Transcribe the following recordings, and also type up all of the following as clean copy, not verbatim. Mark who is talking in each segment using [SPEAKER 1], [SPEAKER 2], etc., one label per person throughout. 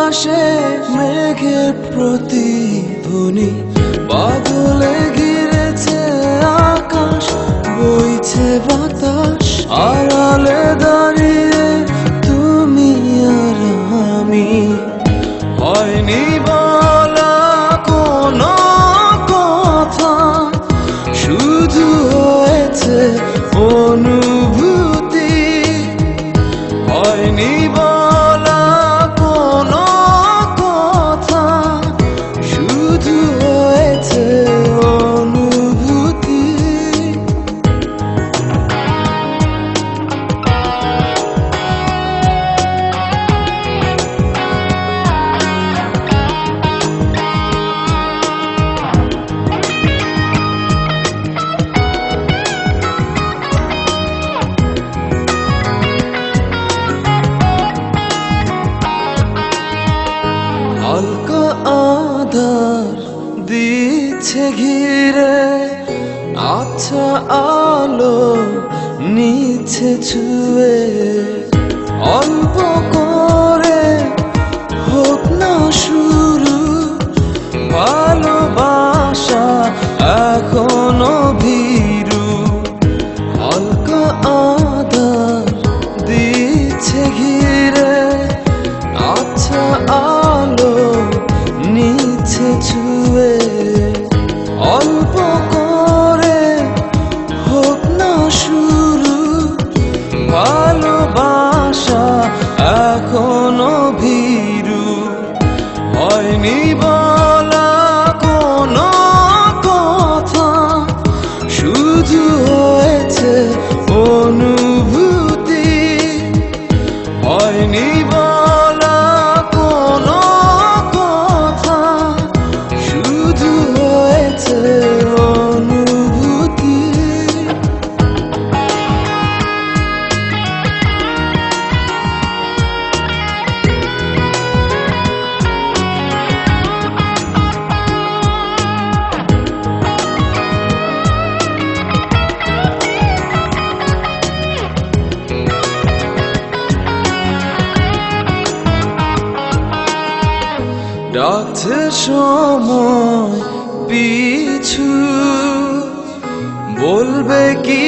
[SPEAKER 1] আকাশে মেঘের প্রতিধ্বনি, বাদলে ঘিরেছে আকাশ, বইছে বাতাস, আড়ালে দাঁড়িয়ে তুমি আর আমি। হয়নি বলা কোনো কথা, শুধু হয়েছে অনুভূতি। হয়নি বলা কোনো কথা, শুধু হয়েছে অনুভূতি। হালকা আধার দিচ্ছে ঘিরে, আচ্ছা আলো নিচ্ছে ছুঁয়ে। অল্প করে হোক না শুরু, ভালোবাসা এখনো ভীরু। হালকা আধার দিচ্ছে ঘিরে, আচ্ছা আলো নিচ্ছে ছুঁয়ে। অল্প করে হোক না শুরু, ভালোবাসা এখনো ভীরু। হয়নি বলা কোনো কথা, শুধু হয়েছে অনুভূতি। হয়নি বলা কোনো কথা, শুধু হয়েছে অনুভূতি। ডাকছে সময় পিছু, বলবে কি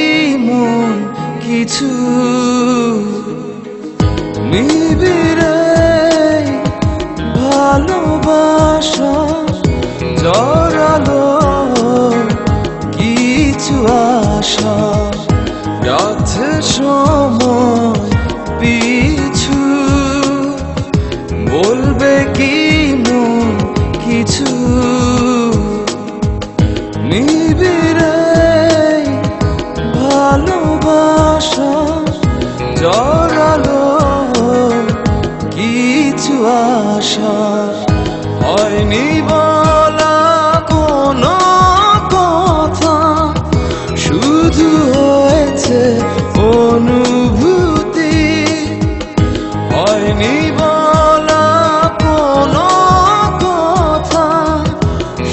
[SPEAKER 1] মন কিছু। নিবিড়ে ভালোবাসা জড়ালো কিছু আশা। ডাকছে সময় পিছু, বলবে কি মন কিছু। নিবিড়ে ভালোবাসা জড়ালো কিছু আশা। হয়নি বলা কোনো কথা, শুধু হয়েছে অনুভূতি। হয়নি বলা কোনো কথা,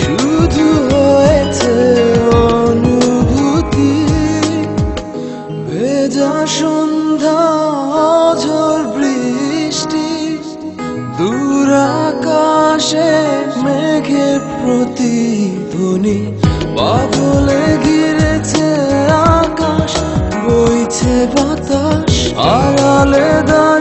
[SPEAKER 1] শুধু হয়েছে অনুভূতি। ভেজা সন্ধ্যা ঝড় বৃষ্টি, দূর আকাশে মেঘের প্রতিধ্বনি, বাদলে ঘিরেছে আকাশ, বইছে বাতাস, আড়ালে দাঁড়িয়ে